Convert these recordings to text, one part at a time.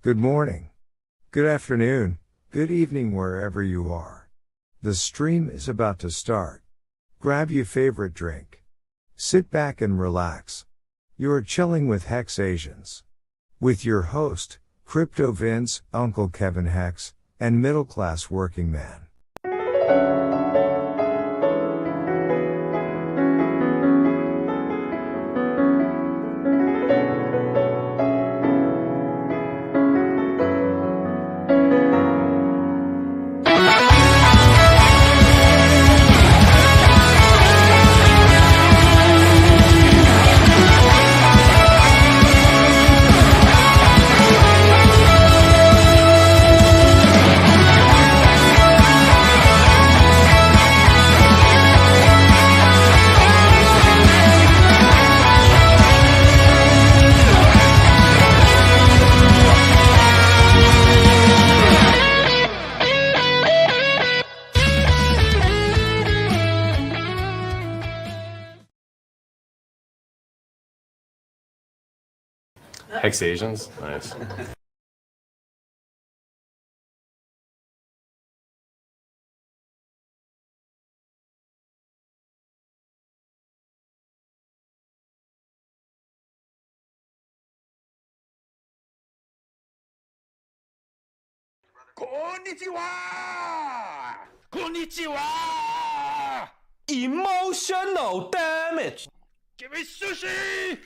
Good morning, good afternoon, good evening wherever you are. The stream is about to start. Grab your favorite drink. Sit back and relax. You're chilling with Hex Asians. With your host, Crypto Vince, Uncle Kevin Hex, and Middle Class Working Man. Hex Asians? Nice. Konnichiwa! Konnichiwa! Emotional damage. Give me sushi!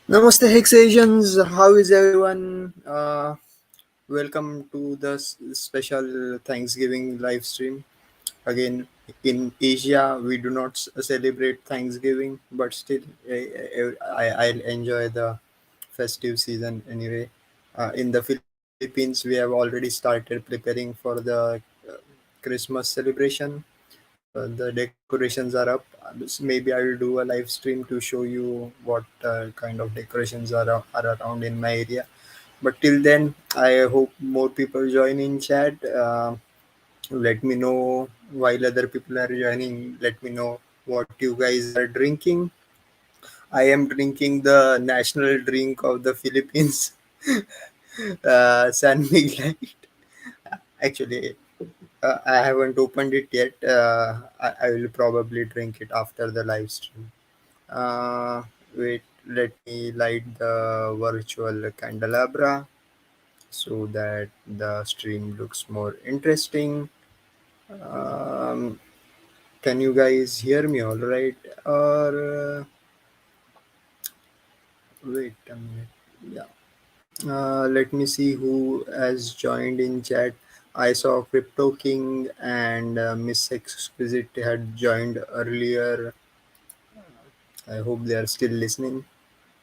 Namaste Hex Asians, how is everyone? Welcome to the special Thanksgiving live stream. Again, in Asia, we do not celebrate Thanksgiving, but still, I'll enjoy the festive season anyway. In the Philippines, we have already started preparing for the Christmas celebration. The decorations are up. Maybe I will do a live stream to show you what kind of decorations are around in my area. But till then, I hope more people join in chat. Let me know while other people are joining. Let me know what you guys are drinking. I am drinking the national drink of the Philippines, San Miguel. Actually, I haven't opened it yet. I will probably drink it after the live stream. Wait, let me light the virtual candelabra so that the stream looks more interesting. Um, can you guys hear me all right? Or wait a minute. Yeah. Let me see who has joined in chat. I saw Crypto King and Miss Exquisite had joined earlier. I hope they are still listening.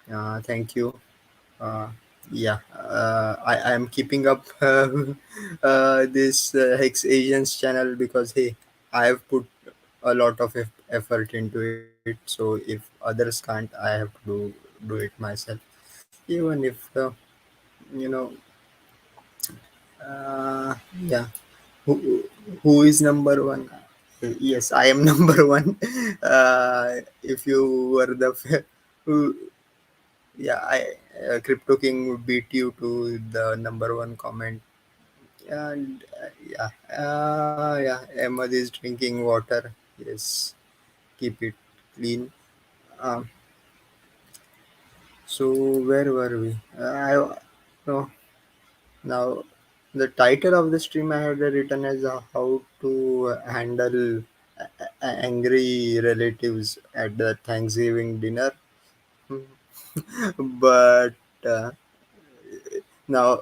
Thank you. Uh, I am keeping up this Hex Asians channel because hey, I have put a lot of effort into it. So if others can't, I have to do it myself. Even if you know, yeah, who who is number one? Yes, I am number one. If you were the who, yeah, I Crypto King would beat you to the number one comment. And Ahmad is drinking water. Yes, keep it clean. Um, so where were we? No, now the title of the stream I had written as how to handle angry relatives at the Thanksgiving dinner. But uh, now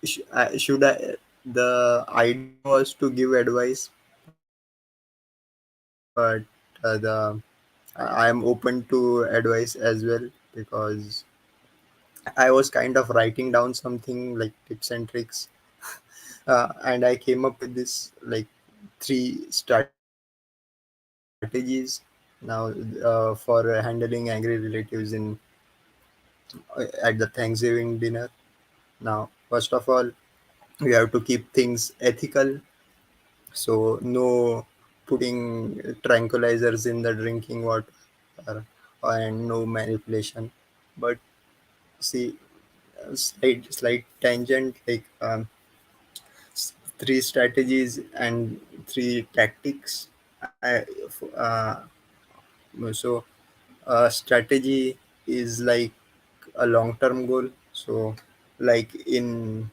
should I? The idea was to give advice, but I am open to advice as well because I was kind of writing down something like tips and tricks, and I came up with this like three strategies now for handling angry relatives in at the Thanksgiving dinner. Now, first of all, we have to keep things ethical. So no putting tranquilizers in the drinking water and no manipulation. But see, slight tangent, like three strategies and three tactics. So strategy is like a long term goal. So like in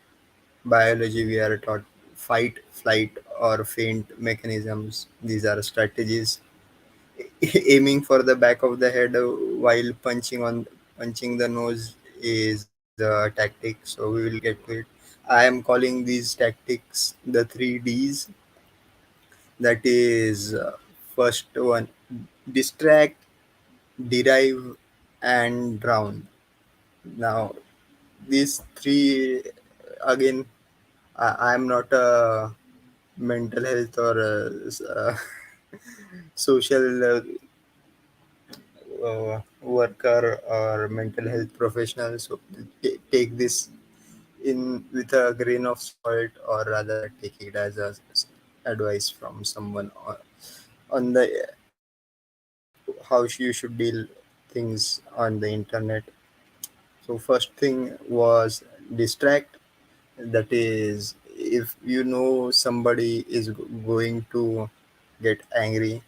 biology we are taught fight, flight, or faint mechanisms. These are strategies. Aiming for the back of the head while punching the nose is a tactic, so we will get to it. I am calling these tactics the 3Ds. That is, first one, distract, derive, and drown. Now these three, again, I am not a mental health or social worker or mental health professional, so take this in with a grain of salt, or rather take it as a advice from someone on the how you should deal things on the internet. So first thing was distract. That is, if you know somebody is going to get angry,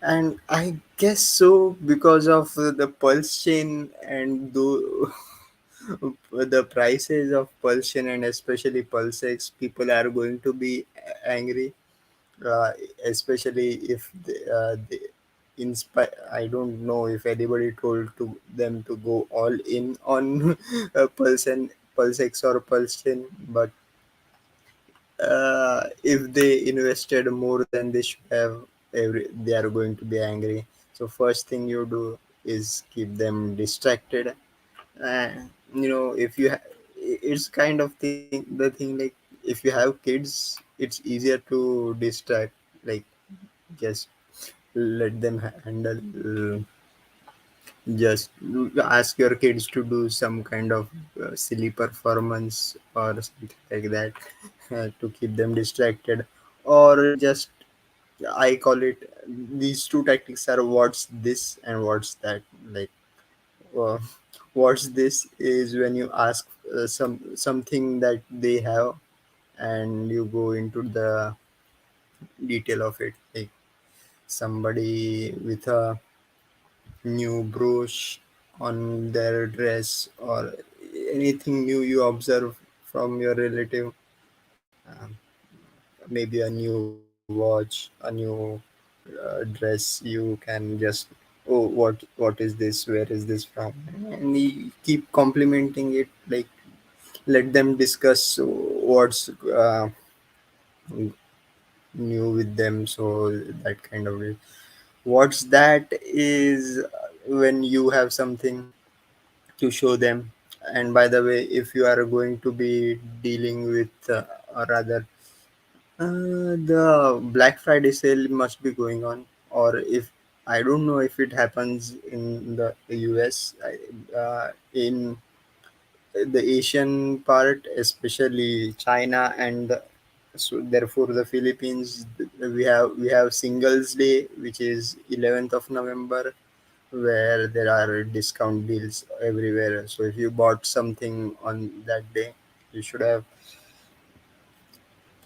and I guess so, because of the pulse chain and the prices of pulse chain, and especially pulsex, people are going to be angry, uh, especially if they inspire. I don't know if anybody told to them to go all in on pulse and pulsex or pulse chain, but if they invested more than they should have, they are going to be angry. So first thing you do is keep them distracted. uh, if it's kind of thing, the thing, like, if you have kids, it's easier to distract, like, just let them handle, just ask your kids to do some kind of silly performance or something like that, to keep them distracted. Or just, I call it, these two tactics are what's this and what's that. Like, uh, what's this is when you ask something that they have, and you go into the detail of it, like somebody with a new brooch on their dress, or anything new you observe from your relative, um, maybe a new watch, a new dress, you can just, oh, what is this, where is this from, and you keep complimenting it, like, let them discuss what's new with them. So that kind of it. What's that is when you have something to show them. And by the way, if you are going to be dealing with, or rather, the Black Friday sale must be going on, or if, I don't know if it happens in the US, in the Asian part, especially China, and so therefore the Philippines, we have Singles Day, which is 11th of November, where there are discount deals everywhere. So if you bought something on that day, you should have,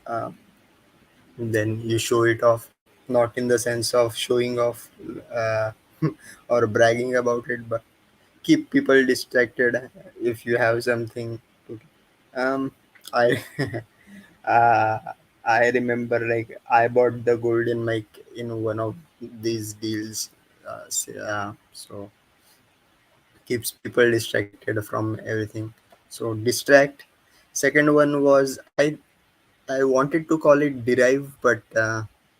uh, then you show it off, not in the sense of showing off, uh, or bragging about it, but keep people distracted if you have something to, I uh, I remember, like, I bought the golden mic in one of these deals, so keeps people distracted from everything. So distract. Second one was, I wanted to call it derive, but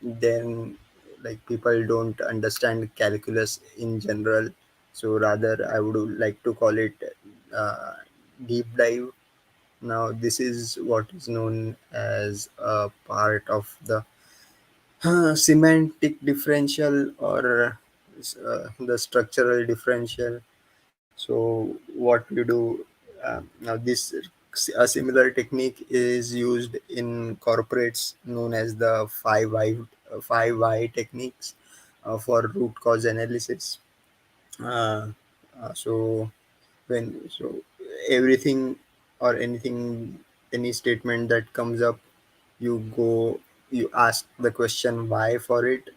then, like, people don't understand calculus in general, so rather I would like to call it uh, deep dive. Now this is what is known as a part of the semantic differential, or the structural differential. So what we do, now this, a similar technique is used in corporates, known as the 5 why techniques, for root cause analysis. Uh, so when so everything or anything, any statement that comes up, you go, you ask the question why for it,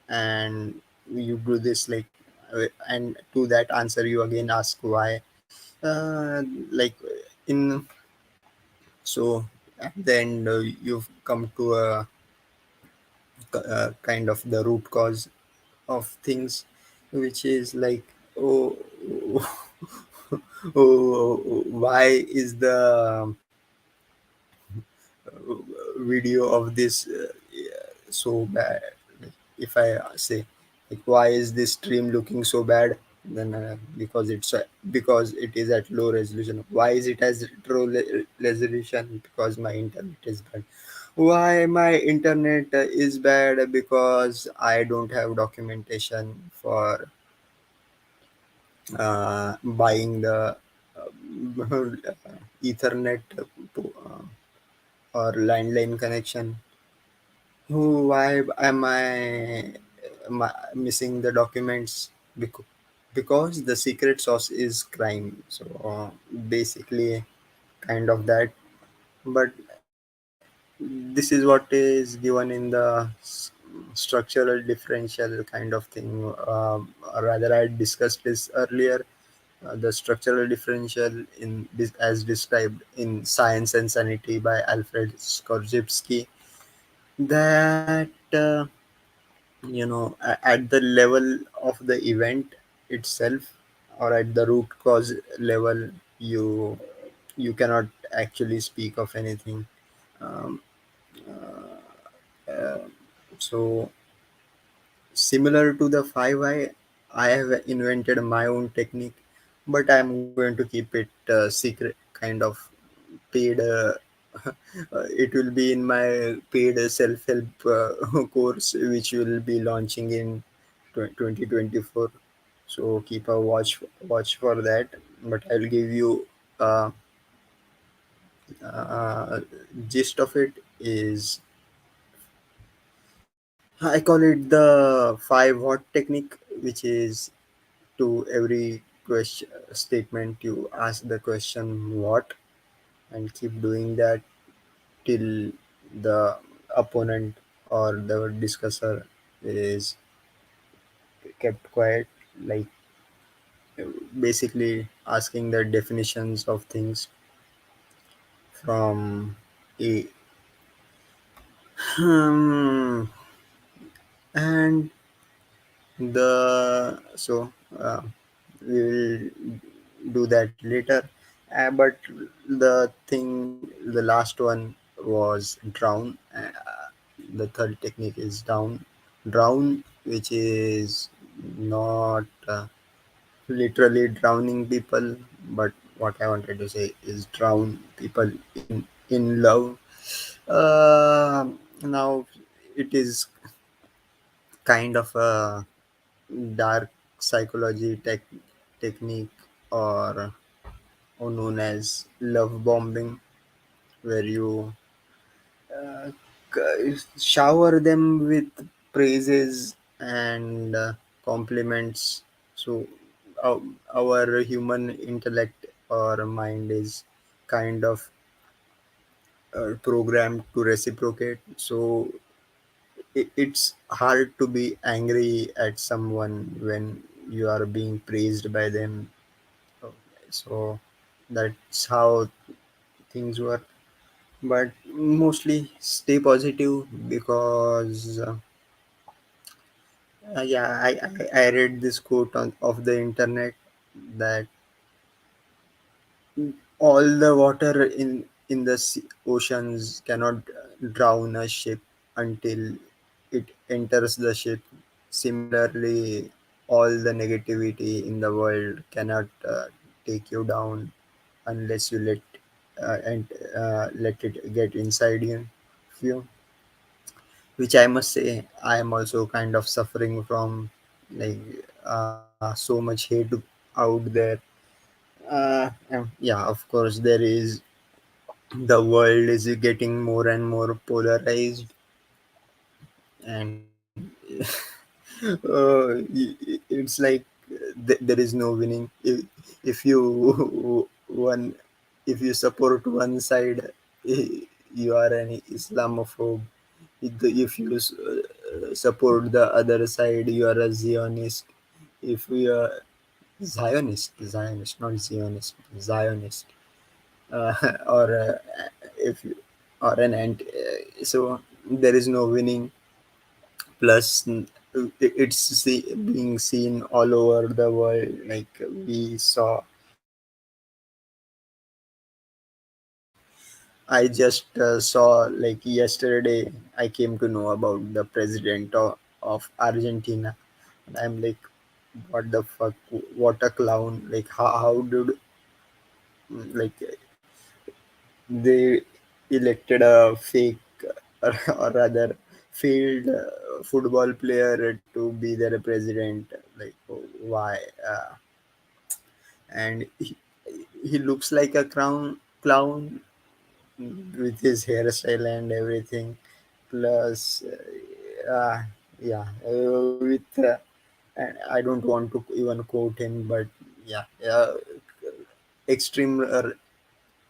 and you do this like, and to that answer you again ask why, like in, so at the end you've come to a kind of the root cause of things, which is like, oh, oh, why is the video of this so bad? Like, if I say, like, why is this stream looking so bad? Then because it is at low resolution. Why is it as low resolution? Because my internet is bad. Why my internet is bad? Because I don't have documentation for buying the Ethernet or landline connection. Why am I missing the documents? Because the secret sauce is crime. So basically, kind of that. But this is what is given in the structural differential kind of thing. Or rather, I discussed this earlier. The structural differential in this, as described in Science and Sanity by Alfred Skorzybski, that at the level of the event itself, or at the root cause level, you cannot actually speak of anything. um, so similar to the 5 I have invented my own technique, but I'm going to keep it secret, kind of paid. It will be in my paid self-help course, which will be launching in 2024. So keep a watch for that. But I'll give you uh, uh, gist of it is, I call it the 5 what technique, which is to every question statement you ask the question what, and keep doing that till the opponent or the discusser is kept quiet, like basically asking the definitions of things from a and the so we will do that later. But the last one was drown. The third technique is drown, which is not literally drowning people, but what I wanted to say is drown people in love. Now it is kind of a dark psychology technique, or known as love bombing, where you shower them with praises and compliments. So our, our human intellect or mind is kind of programmed to reciprocate. So it's hard to be angry at someone when you are being praised by them. So that's how things work. But mostly stay positive, because yeah, I read this quote of the internet, that all the water in the oceans cannot drown a ship until it enters the ship. Similarly, all the negativity in the world cannot take you down unless you and let it get inside you. Which I must say, I am also kind of suffering from, like so much hate out there. Yeah, of course, there is, the world is getting more and more polarized, and it's like there is no winning. If you one if you support one side, you are an Islamophobe. If you support the other side, you are a Zionist. If you are Zionist, not Zionist, Zionist, uh, or if you or an anti. So there is no winning. Plus, it's being seen all over the world. Like we saw, I just saw like yesterday. I came to know about the president of Argentina, and I'm like, what the fuck? What a clown! Like how did like they elected a fake or rather failed football player to be their president? Like why? And he looks like a clown with his hairstyle and everything. Plus, yeah, and I don't want to even quote him, but yeah, extreme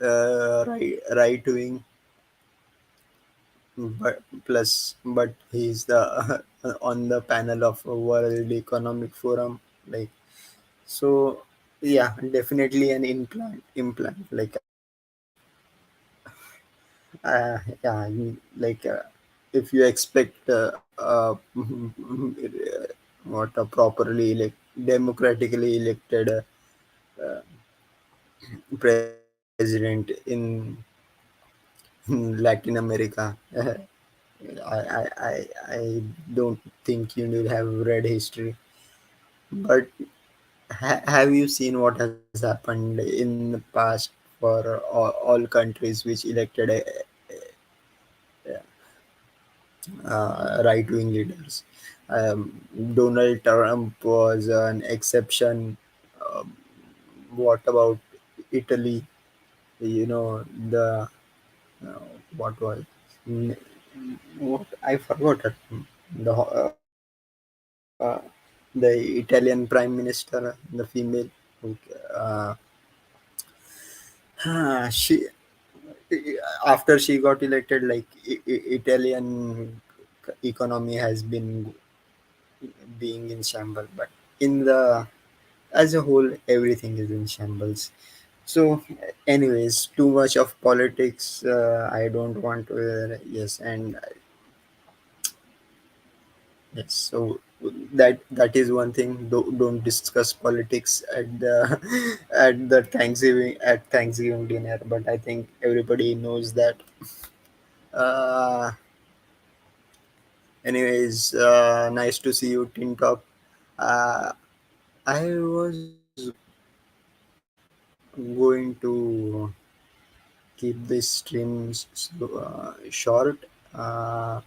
right wing, but he's the on the panel of World Economic Forum, like so. Yeah, definitely an implant. Like yeah, if you expect what a properly democratically elected president in Latin America, I don't think you need have read history. But have you seen what has happened in the past for all countries which elected right wing leaders? Donald Trump was an exception. Um, what about Italy? You know the uh, what was n- what I forgot her name. The Italian prime minister, the female. Who, Uh, she after she got elected, like Italian economy has been being in shambles, but in the as a whole, everything is in shambles. So, anyways, too much of politics. I don't want to. Yes, and yes. So that is one thing. Don't discuss politics at the at Thanksgiving dinner. But I think everybody knows that. Uh, anyways, nice to see you, Tin Top. Uh, I was going to keep this stream short. Uh,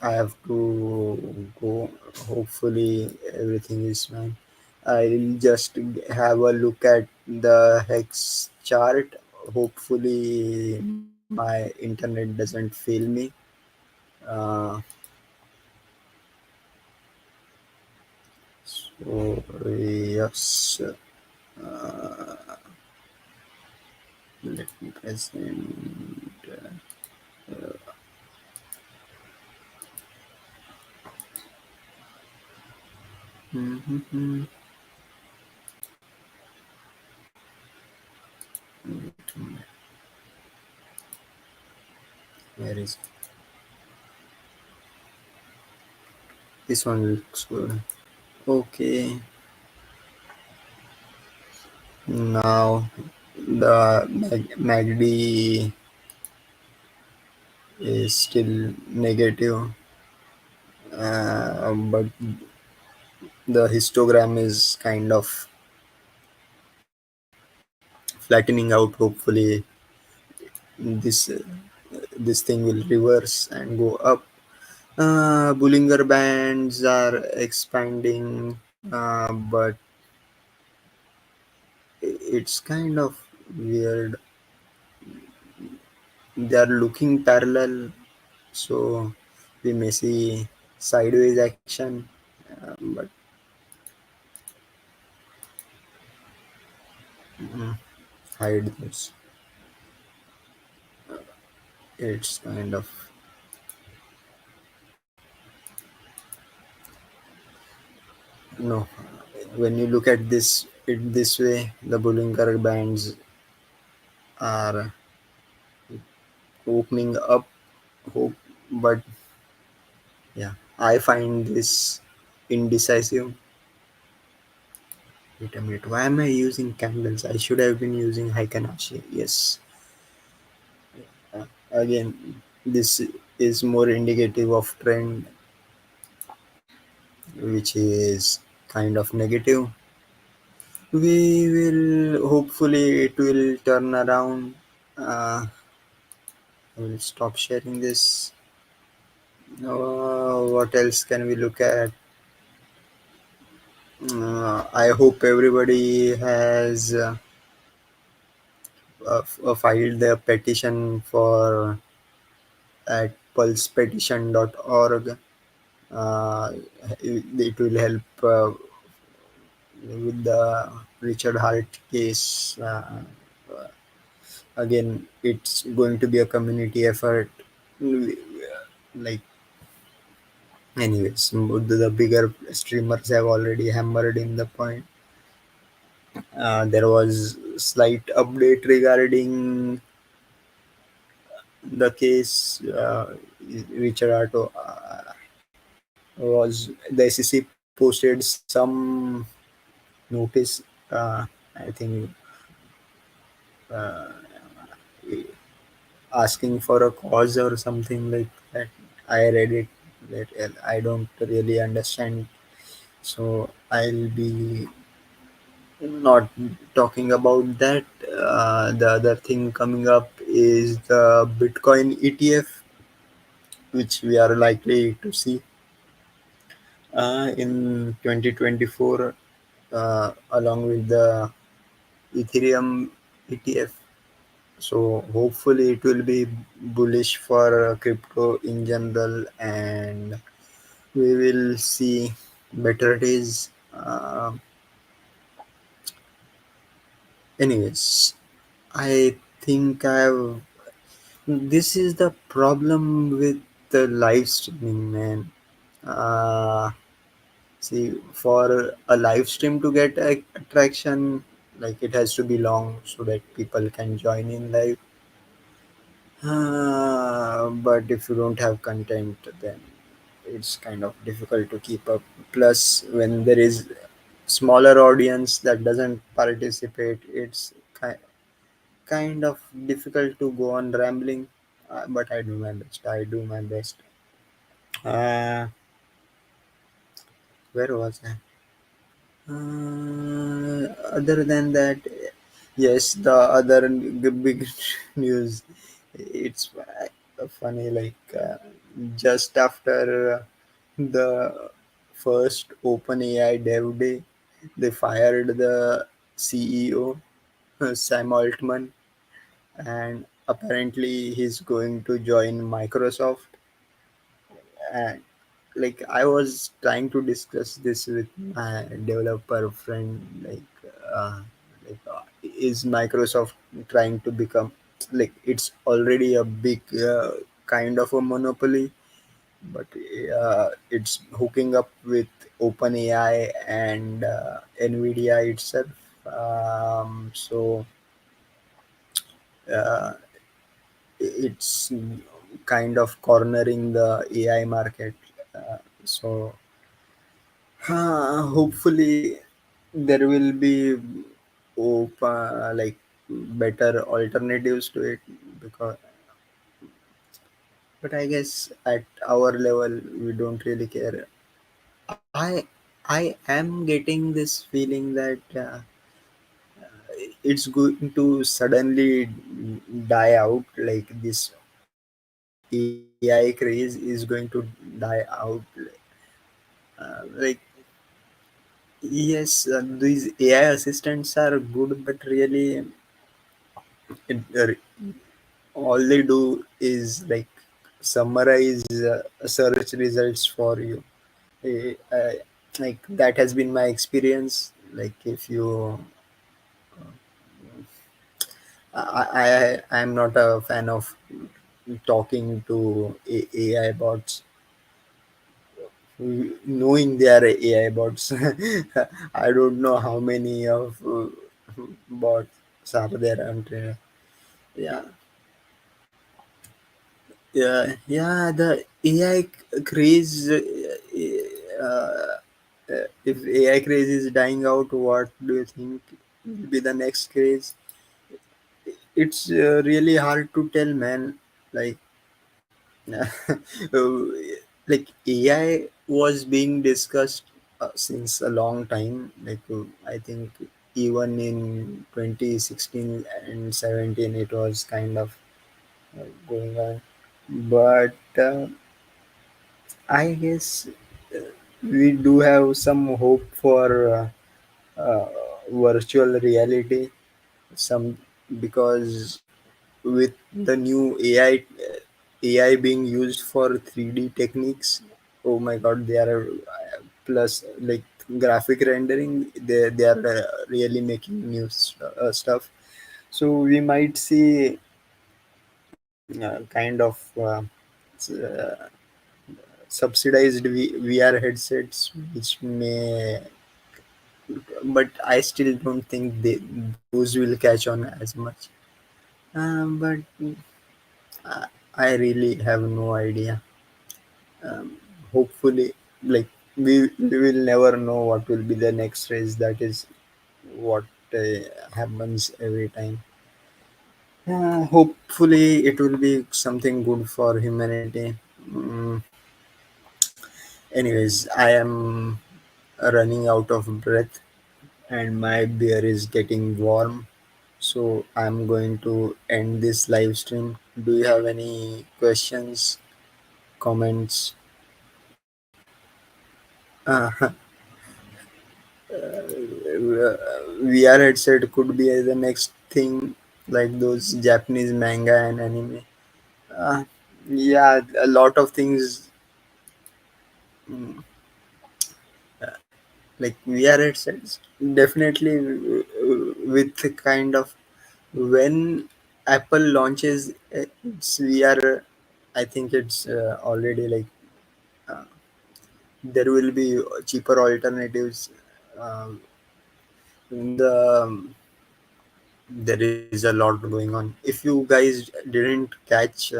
I have to go. Hopefully, everything is fine. I'll just have a look at the hex chart. Hopefully, my internet doesn't fail me. Uh, so, yes, let me present. Mhm. Where is this one? Looks good. Okay, now the MACD is still negative, but the histogram is kind of flattening out. Hopefully, this this thing will reverse and go up. Bollinger Bands are expanding, but it's kind of weird. They are looking parallel, so we may see sideways action. But mm, hide this. It's kind of no. When you look at it this way, the Bullinger bands are opening up hope, but yeah, I find this indecisive. Wait a minute, why am I using candles? I should have been using Haikanashi. Yes. Again, this is more indicative of trend, which is kind of negative. We will hopefully it will turn around. I will stop sharing this. What else can we look at? I hope everybody has filed their petition for at pulsepetition.org. It will help with the Richard Hart case. Again, it's going to be a community effort. Like, anyways, the bigger streamers have already hammered in the point. There was slight update regarding the case. Richard Arto was the SEC posted some notice. I think asking for a cause or something like that. I read it. That I don't really understand, so I'll be not talking about that. The other thing coming up is the Bitcoin ETF, which we are likely to see in 2024, along with the Ethereum ETF. So hopefully it will be bullish for crypto in general, and we will see better days. Anyways, I think I've. This is the problem with the live streaming, man. Uh, See, for a live stream to get attraction, like it has to be long so that people can join in live. But if you don't have content, then it's kind of difficult to keep up. Plus, when there is smaller audience that doesn't participate, it's kind of difficult to go on rambling. But I do my best. I do my best. Uh, where was I? Other than that, yes, the other big news. It's funny, like just after the first OpenAI Dev Day, they fired the CEO, Sam Altman, and apparently he's going to join Microsoft. And like I was trying to discuss this with my developer friend, uh, is Microsoft trying to become, like, it's already a big kind of a monopoly, but it's hooking up with OpenAI and Nvidia itself. So uh, it's kind of cornering the AI market. So hopefully there will be like better alternatives to it, because but I guess at our level we don't really care. I am getting this feeling that it's going to suddenly die out, like this AI craze is going to die out. Like, yes, these AI assistants are good, but really it, all they do is like summarize search results for you. Like that has been my experience. Like if you I am not a fan of talking to AI bots, knowing they are AI bots. I don't know how many of bots are there. And yeah, yeah. The AI craze. If AI craze is dying out, what do you think will be the next craze? It's really hard to tell, man. Like, uh, like AI was being discussed since a long time. Like, I think even in 2016 and 17, it was kind of going on. But I guess we do have some hope for uh, virtual reality. Some because with the new AI being used for 3D techniques. Oh my God, they are plus like graphic rendering. They are really making new stuff. So we might see kind of uh, subsidized VR headsets, which may, but I still don't think those will catch on as much. But I really have no idea. Hopefully, like we will never know what will be the next race. That is what happens every time. Hopefully, it will be something good for humanity. Mm, Anyways, I am running out of breath and my beer is getting warm. So I'm going to end this live stream. Do you have any questions, comments? VR headset could be the next thing, like those Japanese manga and anime. Uh, yeah, a lot of things, mm, like VR headsets. Definitely, with the kind of when Apple launches its VR, I think it's already like there will be cheaper alternatives. Um, the There is a lot going on. If you guys didn't catch,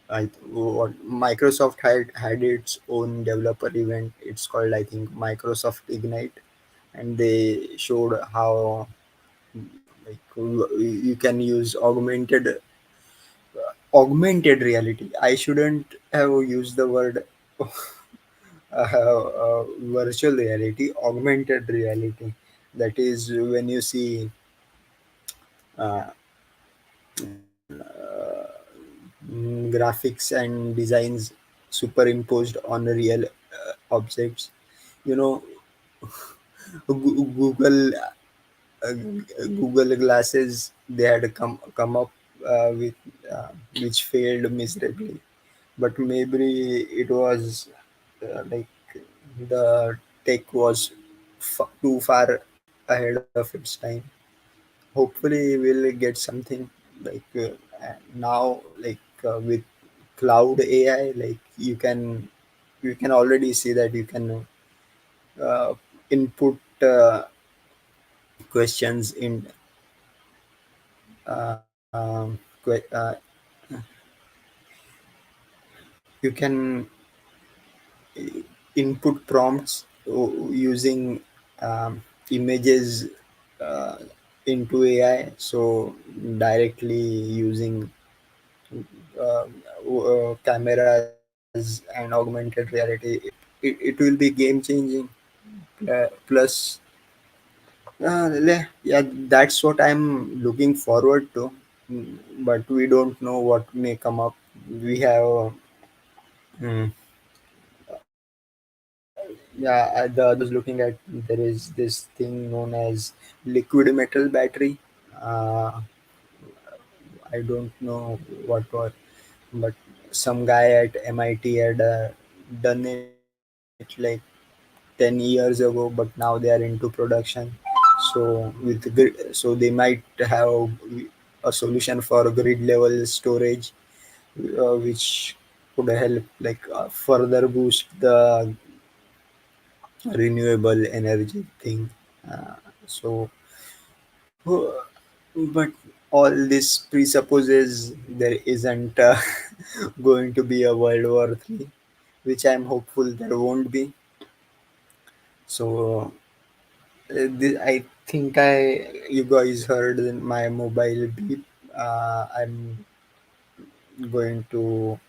what Microsoft had its own developer event. It's called, I think, Microsoft Ignite, and they showed how like you can use augmented reality. I shouldn't have used the word virtual reality. Augmented reality. That is when you see uh, graphics and designs superimposed on real objects. You know, Google Google glasses, they had come up with which failed miserably, but maybe it was like the tech was too far ahead of its time. Hopefully we'll get something like now, like with cloud AI, like you can already see that you can input questions in you can input prompts using images uh, into AI, so directly using cameras and augmented reality. It will be game changing. Plus, yeah, that's what I'm looking forward to. But we don't know what may come up. We have, yeah, the other day I was looking at, there is this thing known as liquid metal battery. Uh, I don't know what was, but some guy at MIT had done it like 10 years ago, but now they are into production. So So so they might have a solution for grid level storage, which could help further boost the renewable energy thing. So, uh, but all this presupposes there isn't going to be a World War III, which I'm hopeful there won't be. So, I think you guys heard my mobile beep. I'm going to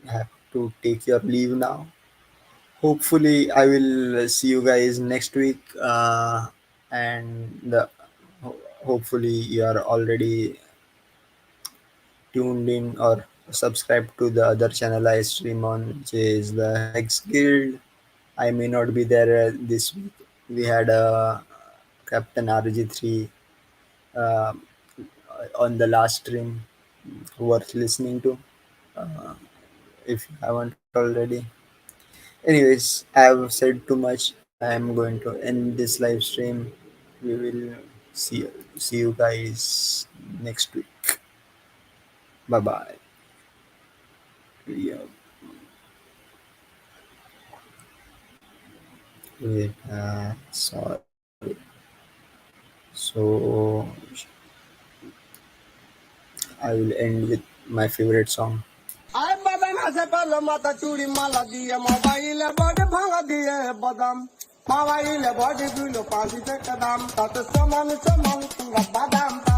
have to take your leave now. Hopefully, I will see you guys next week, and hopefully you are already tuned in or subscribed to the other channel I stream on, which is the Hex Guild. I may not be there this week. We had a Captain RG3 uh, on the last stream, worth listening to uh, if you haven't already. Anyways, I have said too much. I am going to end this live stream. We will see you guys next week. Bye bye. Yeah. Wait, sorry. So I will end with my favorite song. आय बदन से पहले माता चूड़ी माला दिए mobile body भांगा दिए बदाम mobile body below Pasi से कदम तत समान समान बादाम